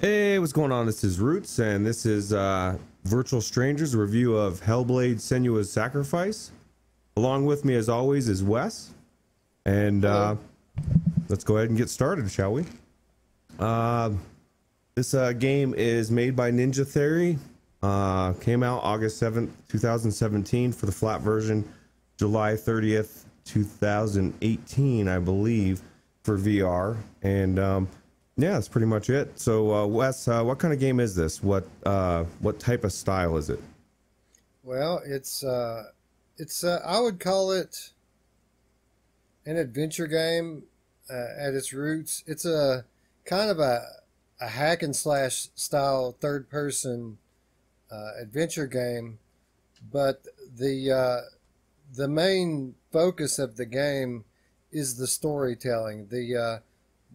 Hey, what's going on? This is Roots, and this is Virtual Strangers, a review of Hellblade Senua's Sacrifice. Along with me, as always, is Wes. And Hello. let's go ahead and get started, shall we? This game is made by Ninja Theory. Came out August 7th, 2017 for the flat version, July 30th, 2018, I believe, for VR. And yeah, that's pretty much it. So, Wes, what kind of game is this? What type of style is it? Well, it's I would call it an adventure game at its roots. It's a kind of a hack and slash style third person adventure game, but the main focus of the game is the storytelling.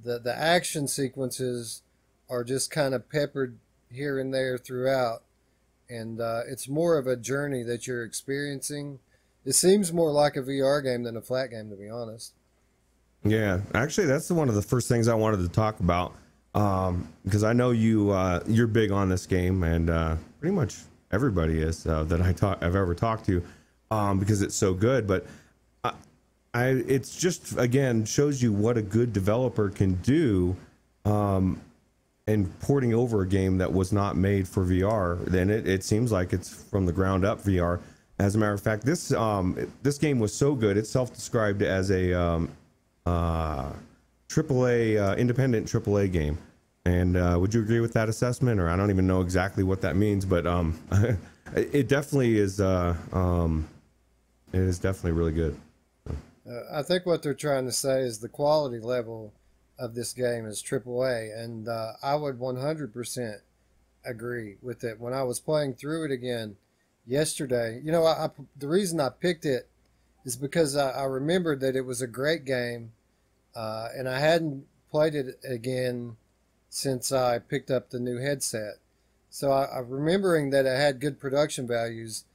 The action sequences are just kind of peppered here and there throughout, and it's more of a journey that you're experiencing. It seems more like a VR game than a flat game, to be honest. Yeah, actually, that's one of the first things I wanted to talk about, because I know you're big on this game, and pretty much everybody is that I've ever talked to, because it's so good. But it's just, again, shows you what a good developer can do, in porting over a game that was not made for VR. Then it seems like it's from the ground up VR. As a matter of fact, this game was so good, it's self-described as a AAA independent AAA game. And would you agree with that assessment? Or I don't even know exactly what that means, but it definitely is. It is definitely really good. I think what they're trying to say is the quality level of this game is AAA, and I would 100% agree with it. When I was playing through it again yesterday, the reason I picked it is because I remembered that it was a great game, and I hadn't played it again since I picked up the new headset. So remembering that it had good production values,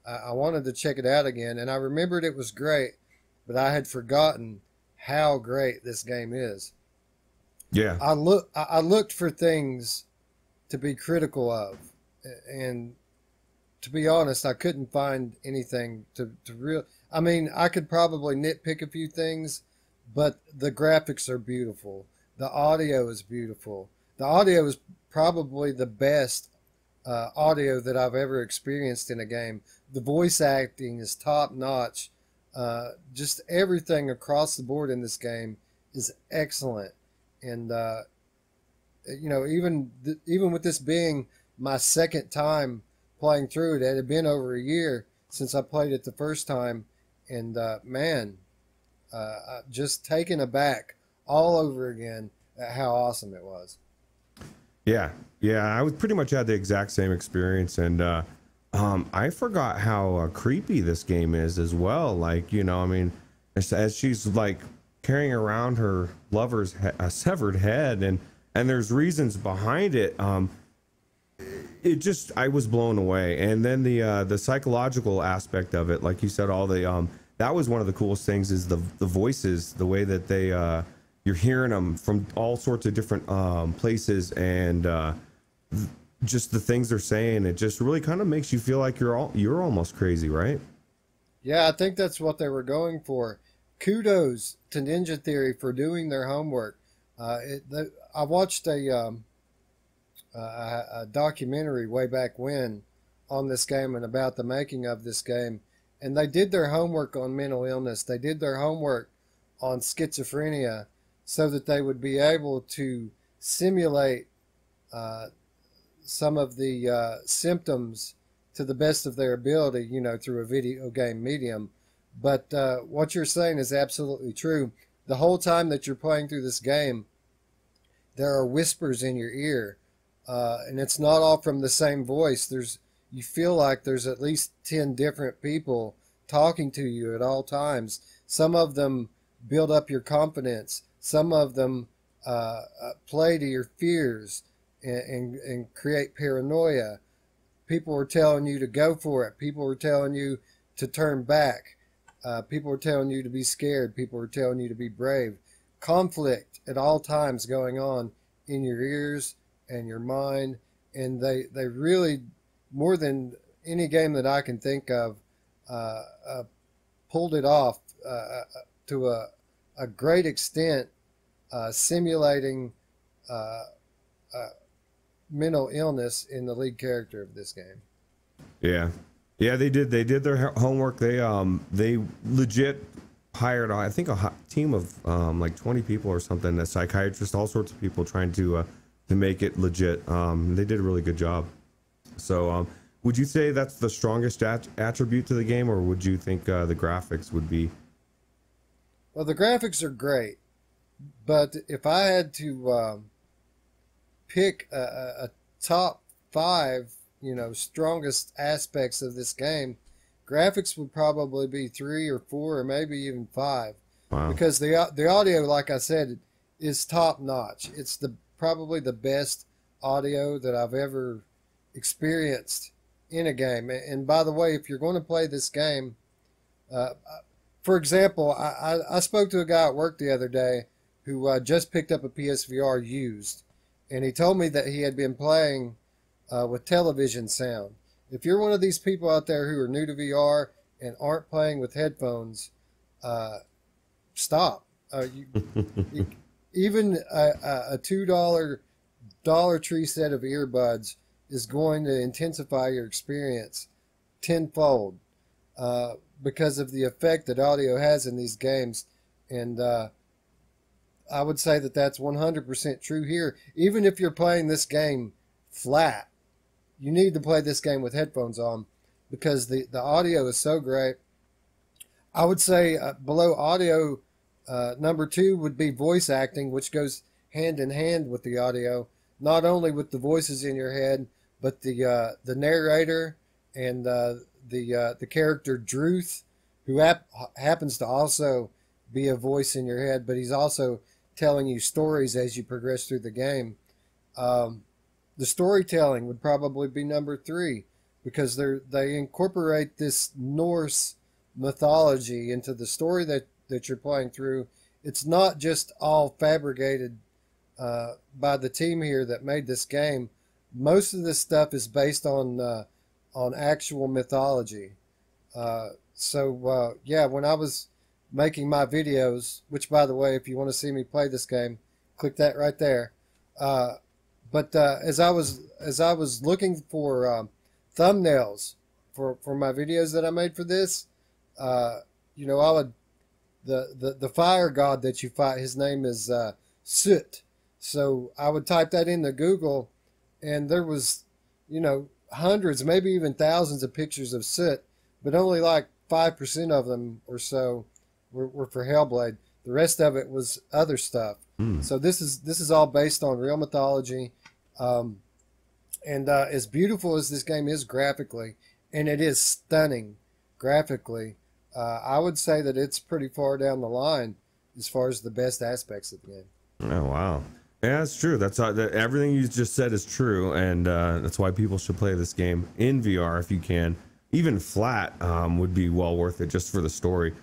I wanted to check it out again, and I remembered it was great, but I had forgotten how great this game is. Yeah. I looked for things to be critical of, and to be honest, I couldn't find anything to real. I mean, I could probably nitpick a few things, but the graphics are beautiful. The audio is beautiful. The audio is probably the best audio that I've ever experienced in a game. The voice acting is top notch. Just everything across the board in this game is excellent, and even with this being my second time playing through it, it had been over a year since I played it the first time, and man, just taken aback all over again at how awesome it was. Yeah, yeah, I was pretty much had the exact same experience, and I forgot how creepy this game is as well. Like, I mean, as she's like carrying around her lover's severed head, and there's reasons behind it. It just, I was blown away, and then the psychological aspect of it, like you said, all the that was one of the coolest things is the voices, the way that they you're hearing them from all sorts of different places, and just the things they're saying. It just really kind of makes you feel like you're almost crazy, right? Yeah, I think that's what they were going for. Kudos to Ninja Theory for doing their homework. I watched a documentary way back when on this game and about the making of this game, and they did their homework on mental illness. They did their homework on schizophrenia so that they would be able to simulate some of the symptoms to the best of their ability, through a video game medium. But what you're saying is absolutely true. The whole time that you're playing through this game, there are whispers in your ear, and it's not all from the same voice. You feel like there's at least 10 different people talking to you at all times. Some of them build up your confidence. Some of them play to your fears and create paranoia. People are telling you to go for it. People are telling you to turn back. People are telling you to be scared. People are telling you to be brave. Conflict at all times going on in your ears and your mind, and they really, more than any game that I can think of, pulled it off to a great extent, simulating uh, uh, mental illness in the lead character of this game. Yeah, yeah, they did their homework. They legit hired, I think, a team of like 20 people or something, a psychiatrist, all sorts of people trying to make it legit. They did a really good job. So would you say that's the strongest attribute to the game, or would you think the graphics would be? Well, the graphics are great, but if I had to pick a top five, strongest aspects of this game, graphics would probably be 3 or 4 or maybe even 5. Wow. Because the audio, like I said, is top notch. It's probably the best audio that I've ever experienced in a game. And by the way, if you're going to play this game, for example, I spoke to a guy at work the other day who just picked up a PSVR used, and he told me that he had been playing with television sound. If you're one of these people out there who are new to VR and aren't playing with headphones, stop. Even a $2 Dollar Tree set of earbuds is going to intensify your experience tenfold because of the effect that audio has in these games. And I would say that that's 100% true here. Even if you're playing this game flat, you need to play this game with headphones on because the audio is so great. I would say below audio, number 2 would be voice acting, which goes hand in hand with the audio, not only with the voices in your head, but the narrator and the character Druth, who happens to also be a voice in your head, but he's also telling you stories as you progress through the game. The storytelling would probably be number 3 because they incorporate this Norse mythology into the story that you're playing through. It's not just all fabricated by the team here that made this game. Most of this stuff is based on actual mythology. Yeah, when I was making my videos, which by the way, if you want to see me play this game, click that right there. But as I was looking for thumbnails for my videos that I made for this, I would the fire god that you fight, his name is Soot. So I would type that into Google, and there was, hundreds, maybe even thousands of pictures of Soot, but only like 5% of them or so were for Hellblade. The rest of it was other stuff. So this is all based on real mythology. And as beautiful as this game is graphically, and it is stunning graphically, I would say that it's pretty far down the line as far as the best aspects of the game. Oh, wow. Yeah, that's true. That's everything you just said is true, and that's why people should play this game in VR if you can. Even flat would be well worth it just for the story.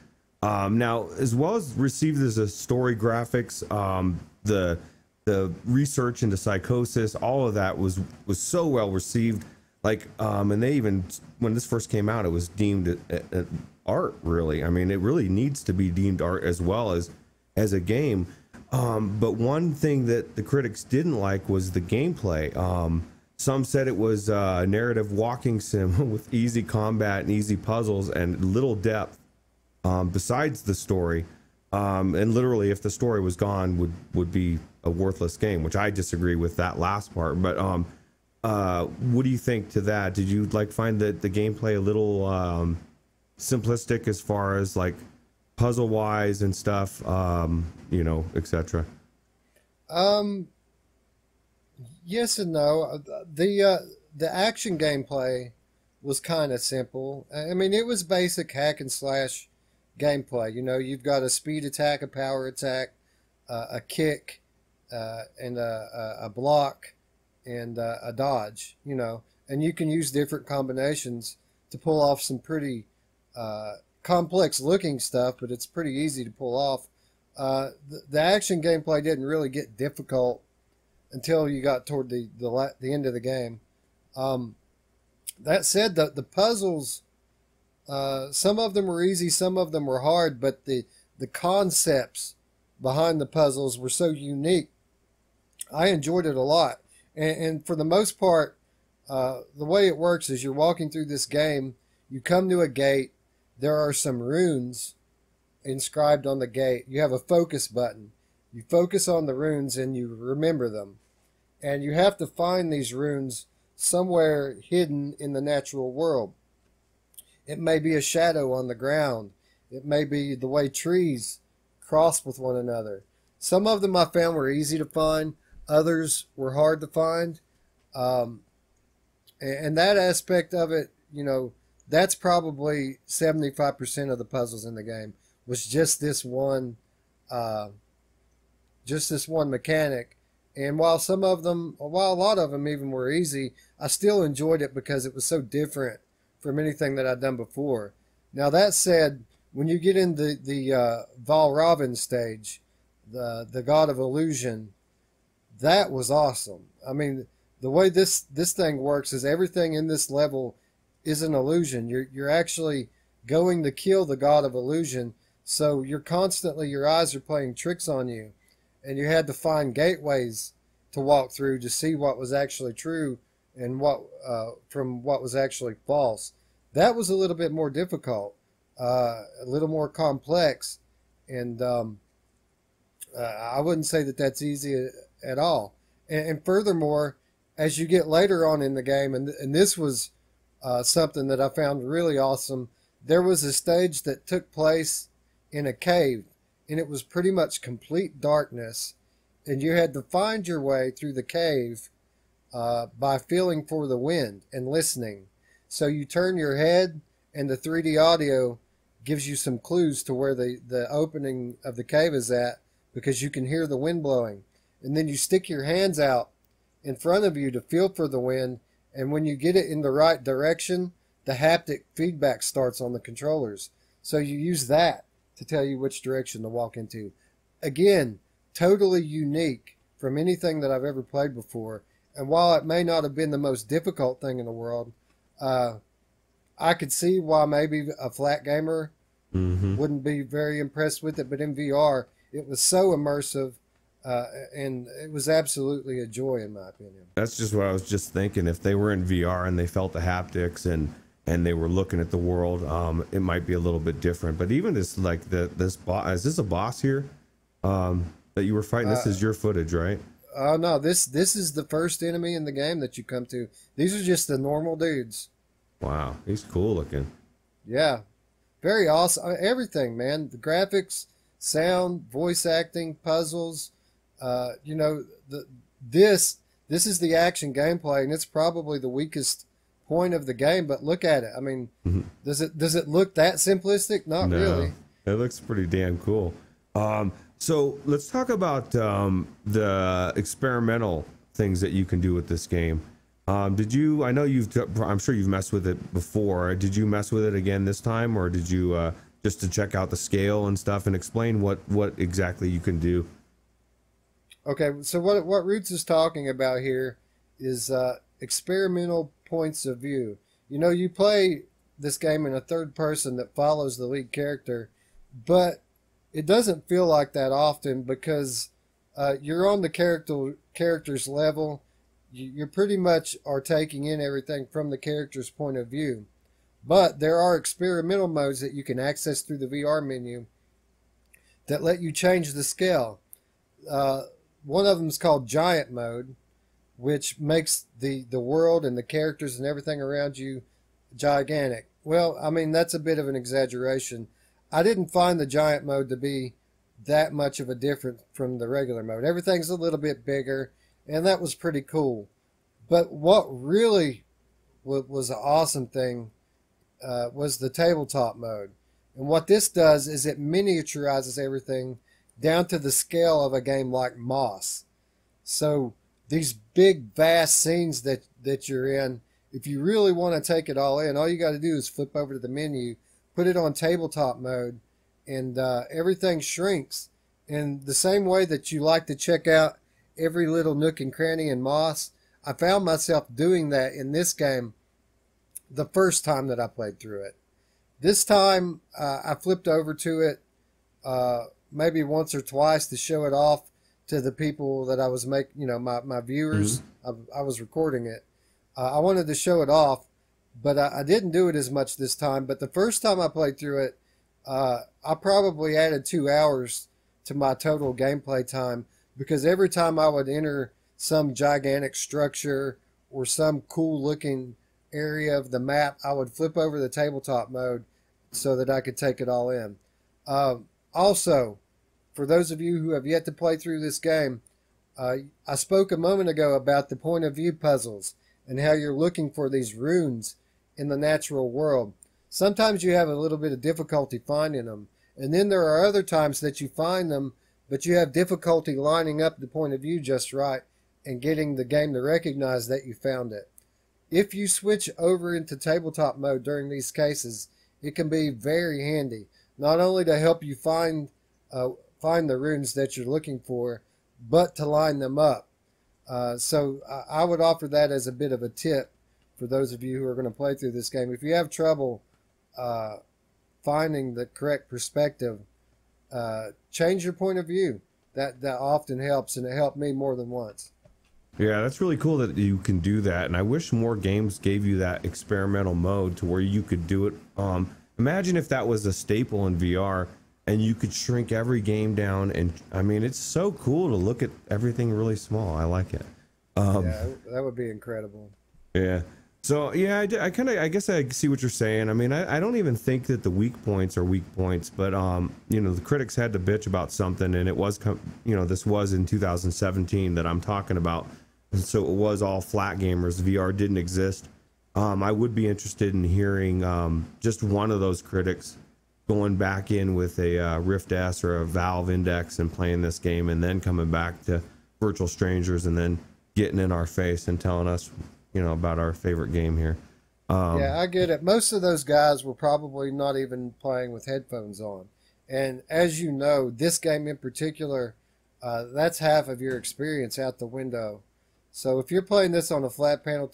Now, as well as received as a story graphics, the research into psychosis, all of that was so well received. Like, and they even, when this first came out, it was deemed art. Really, I mean, it really needs to be deemed art as well as a game. But one thing that the critics didn't like was the gameplay. Some said it was a narrative walking sim with easy combat and easy puzzles and little depth besides the story. And literally, if the story was gone, would be a worthless game, which I disagree with that last part. But what do you think to that? Did you find that the gameplay a little simplistic as far as puzzle wise and stuff, etc.? Yes and no. The action gameplay was kind of simple. I mean, it was basic hack and slash gameplay. You've got a speed attack, a power attack, a kick, and a block, and a dodge. And you can use different combinations to pull off some pretty complex looking stuff, but it's pretty easy to pull off. The action gameplay didn't really get difficult until you got toward the end of the game. That said, the puzzles, some of them were easy, some of them were hard, but the concepts behind the puzzles were so unique. I enjoyed it a lot. And for the most part, the way it works is you're walking through this game, you come to a gate, there are some runes inscribed on the gate. You have a focus button. You focus on the runes and you remember them. And you have to find these runes somewhere hidden in the natural world. It may be a shadow on the ground. It may be the way trees cross with one another. Some of them I found were easy to find. Others were hard to find. And that aspect of it, you know, that's probably 75% of the puzzles in the game was just this one mechanic. And while a lot of them even were easy, I still enjoyed it because it was so different from anything that I'd done before. Now that said, when you get into the Valravn stage, the God of Illusion, that was awesome. I mean, the way this thing works is everything in this level is an illusion. You're actually going to kill the God of Illusion, so your eyes are playing tricks on you, and you had to find gateways to walk through to see what was actually true and what from what was actually false. That was a little bit more difficult, a little more complex, and I wouldn't say that that's easy at all. And furthermore, as you get later on in the game, and this was something that I found really awesome, there was a stage that took place in a cave, and it was pretty much complete darkness, and you had to find your way through the cave by feeling for the wind and listening. So you turn your head, and the 3D audio gives you some clues to where the opening of the cave is at, because you can hear the wind blowing. And then you stick your hands out in front of you to feel for the wind, and when you get it in the right direction, the haptic feedback starts on the controllers. So you use that to tell you which direction to walk into. Again, totally unique from anything that I've ever played before. And while it may not have been the most difficult thing in the world, I could see why maybe a flat gamer wouldn't be very impressed with it. But in VR, it was so immersive, and it was absolutely a joy, in my opinion. That's just what I was just thinking. If they were in VR and they felt the haptics and they were looking at the world, it might be a little bit different. But even this, like this boss, is this a boss here that you were fighting? This is your footage, right? Oh no, this is the first enemy in the game that you come to. These are just the normal dudes. Wow, he's cool looking. Yeah, very awesome. Everything, man. The graphics, sound, voice acting, puzzles. You know, this is the action gameplay, and it's probably the weakest point of the game. But look at it. I mean, does it look that simplistic? Not really. It looks pretty damn cool. So let's talk about the experimental things that you can do with this game. Did you? I know I'm sure you've messed with it before. Did you mess with it again this time, or did you just to check out the scale and stuff, and explain what exactly you can do? Okay, so what Ruuts is talking about here is experimental points of view. You know, you play this game in a third person that follows the lead character, but it doesn't feel like that often because you're on the character's level. You pretty much are taking in everything from the character's point of view. But there are experimental modes that you can access through the VR menu that let you change the scale. One of them is called Giant Mode, which makes the world and the characters and everything around you gigantic. Well, I mean, that's a bit of an exaggeration. I didn't find the Giant Mode to be that much of a difference from the regular mode. Everything's a little bit bigger, and that was pretty cool. But what really was an awesome thing was the tabletop mode. And what this does is it miniaturizes everything down to the scale of a game like Moss. So these big, vast scenes that you're in, if you really want to take it all in, all you got to do is flip over to the menu, put it on tabletop mode, and everything shrinks. In the same way that you like to check out every little nook and cranny and moss. I found myself doing that in this game the first time that I played through it. This time, I flipped over to it maybe once or twice to show it off to the people that I was making, my viewers. I was recording it. I wanted to show it off, but I didn't do it as much this time. But the first time I played through it, I probably added 2 hours to my total gameplay time, because every time I would enter some gigantic structure or some cool looking area of the map, I would flip over the tabletop mode so that I could take it all in. Also, for those of you who have yet to play through this game, I spoke a moment ago about the point of view puzzles and how you're looking for these runes in the natural world. Sometimes you have a little bit of difficulty finding them, and then there are other times that you find them, but you have difficulty lining up the point of view just right and getting the game to recognize that you found it. If you switch over into tabletop mode during these cases, it can be very handy, not only to help you find the runes that you're looking for, but to line them up. So I would offer that as a bit of a tip for those of you who are going to play through this game. If you have trouble finding the correct perspective, change your point of view. That often helps, and it helped me more than once. Yeah, that's really cool that you can do that, and I wish more games gave you that experimental mode to where you could do it. Imagine if that was a staple in VR, and you could shrink every game down, and I mean, it's so cool to look at everything really small. I like it. Yeah, that would be incredible. Yeah. So yeah, I guess I see what you're saying. I mean, I don't even think that the weak points are weak points, but the critics had to bitch about something, and it was, this was in 2017 that I'm talking about, and so it was all flat gamers. VR didn't exist. I would be interested in hearing just one of those critics going back in with a Rift S or a Valve Index and playing this game, and then coming back to Virtual Strangers and then getting in our face and telling us, about our favorite game here. Yeah, I get it. Most of those guys were probably not even playing with headphones on. And as you know, this game in particular, that's half of your experience out the window. So if you're playing this on a flat panel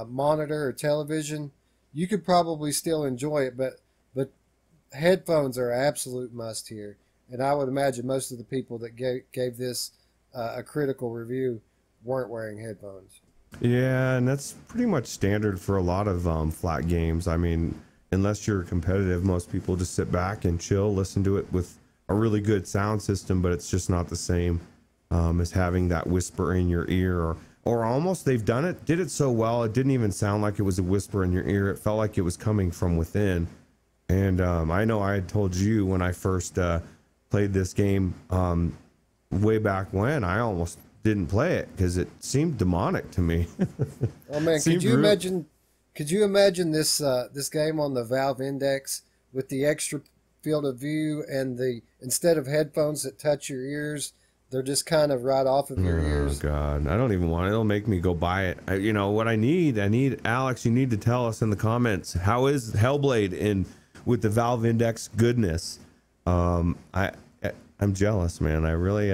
monitor or television, you could probably still enjoy it, but headphones are an absolute must here. And I would imagine most of the people that gave this a critical review weren't wearing headphones. Yeah, and that's pretty much standard for a lot of flat games. I mean, unless you're competitive, most people just sit back and chill, listen to it with a really good sound system, but it's just not the same as having that whisper in your ear, or almost did it so well it didn't even sound like it was a whisper in your ear. It felt like it was coming from within. And I know I had told you when I first played this game way back when, I almost didn't play it because it seemed demonic to me. Oh man, could you imagine this this game on the Valve Index with the extra field of view, and instead of headphones that touch your ears, they're just kind of right off of your ears? Oh God, I don't even want it. It'll make me go buy it. What I need Alex, you need to tell us in the comments, how is Hellblade with the Valve Index goodness? I'm jealous, man. I really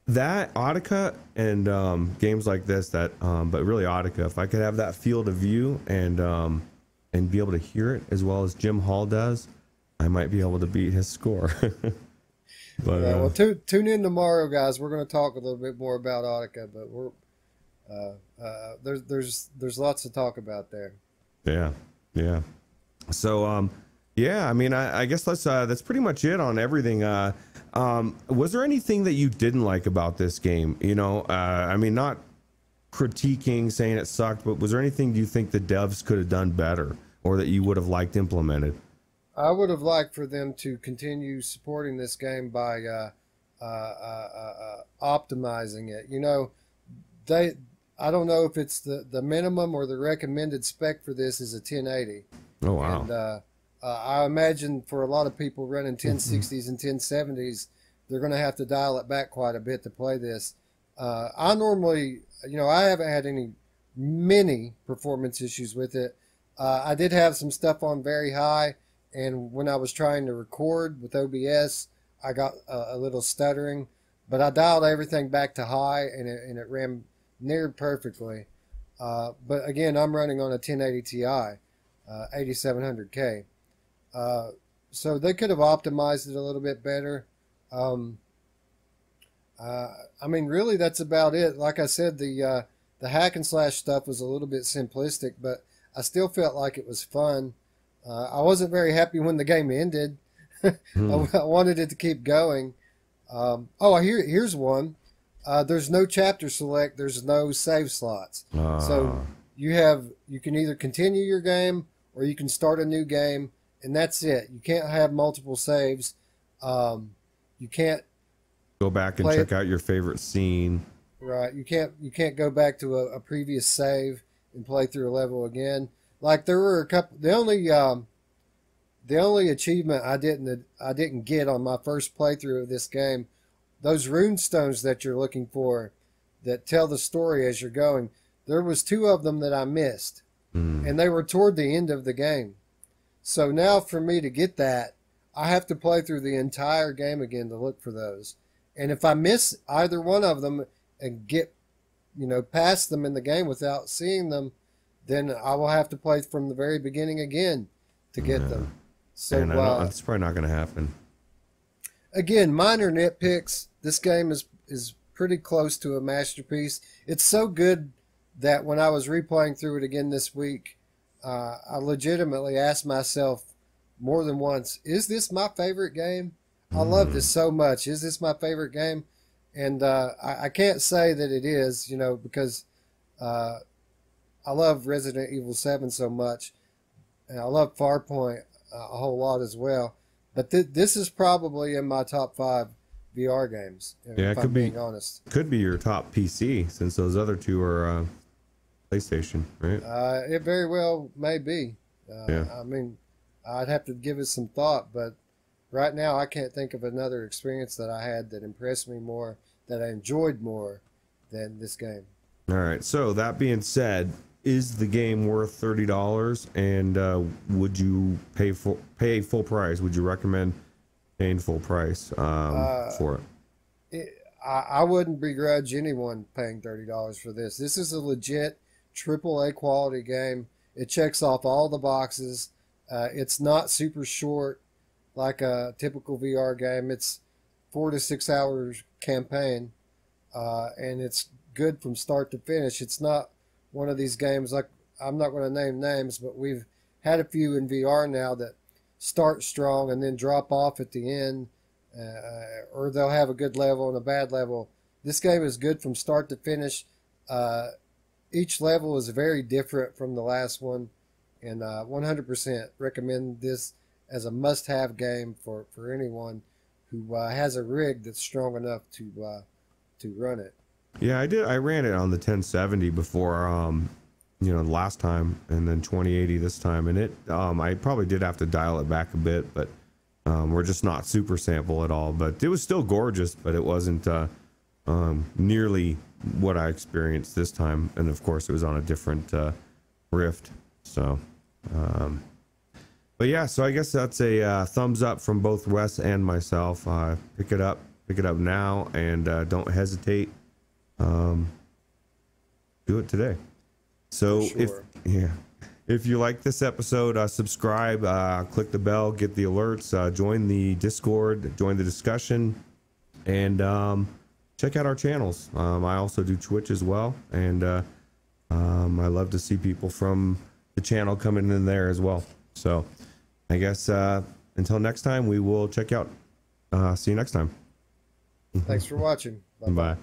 that Audica and games like this, but really Audica, if I could have that field of view and be able to hear it as well as Jim Hall does, I might be able to beat his score. But yeah, well, tune in tomorrow, guys. We're going to talk a little bit more about Audica, but there's lots to talk about there. Yeah. So yeah, I mean, I guess that's pretty much it on everything. Was there anything that you didn't like about this game? I mean, not critiquing, saying it sucked, but was there anything you think the devs could have done better, or that you would have liked implemented? I would have liked for them to continue supporting this game by optimizing it. I don't know if it's the minimum or the recommended spec for this is a 1080. Oh wow! And I imagine for a lot of people running 1060s and 1070s, they're going to have to dial it back quite a bit to play this. I normally, I haven't had many performance issues with it. I did have some stuff on very high, and when I was trying to record with OBS, I got a little stuttering. but I dialed everything back to high, and it ran near perfectly. But again, I'm running on a 1080 Ti, 8700K. So they could have optimized it a little bit better. I mean, really, that's about it. Like I said, the hack and slash stuff was a little bit simplistic, but I still felt like it was fun. I wasn't very happy when the game ended. I wanted it to keep going. Here's one. There's no chapter select. There's no save slots. So you can either continue your game or you can start a new game, and that's it. You can't have multiple saves. You can't go back and check out your favorite scene. Right. You can't go back to a previous save and play through a level again. Like there were a couple. The only achievement I didn't get on my first playthrough of this game, those rune stones that you're looking for, that tell the story as you're going. There was 2 of them that I missed, and they were toward the end of the game. So now for me to get that, I have to play through the entire game again to look for those. And if I miss either one of them and get, past them in the game without seeing them, then I will have to play from the very beginning again to get them. So that's probably not going to happen. Again, minor nitpicks. This game is pretty close to a masterpiece. It's so good that when I was replaying through it again this week, I legitimately asked myself more than once, is this my favorite game? I love this so much. Is this my favorite game? And I can't say that it is, because I love Resident Evil 7 so much, and I love Farpoint a whole lot as well. But this is probably in my top 5 VR games, if I'm being honest. Could be your top PC, since those other 2 are PlayStation, right? It very well may be. Yeah. I mean, I'd have to give it some thought, but right now I can't think of another experience that I had that impressed me more, that I enjoyed more than this game. All right. So that being said, is the game worth $30? And would you pay full price? Would you recommend paying full price for it? I wouldn't begrudge anyone paying $30 for this. This is a legit AAA quality game. It checks off all the boxes. It's not super short like a typical VR game. It's 4 to 6 hours campaign, and it's good from start to finish. It's not one of these games, like, I'm not going to name names, but we've had a few in VR now that start strong and then drop off at the end, or they'll have a good level and a bad level. This game is good from start to finish. Each level is very different from the last one, and 100% recommend this as a must-have game for anyone who has a rig that's strong enough to run it. Yeah, I did. I ran it on the 1070 before, last time, and then 2080 this time, and it I probably did have to dial it back a bit, but we're just not super sample at all. But it was still gorgeous, but it wasn't nearly what I experienced this time, and of course it was on a different Rift. So, but yeah, so I guess that's a thumbs up from both Wes and myself. Pick it up now, and don't hesitate. Do it today. So sure. if you like this episode, subscribe, click the bell, get the alerts, join the Discord, join the discussion, and check out our channels. I also do Twitch as well, and I love to see people from the channel coming in there as well. So I guess until next time, we will check out. See you next time. Thanks for watching. Bye.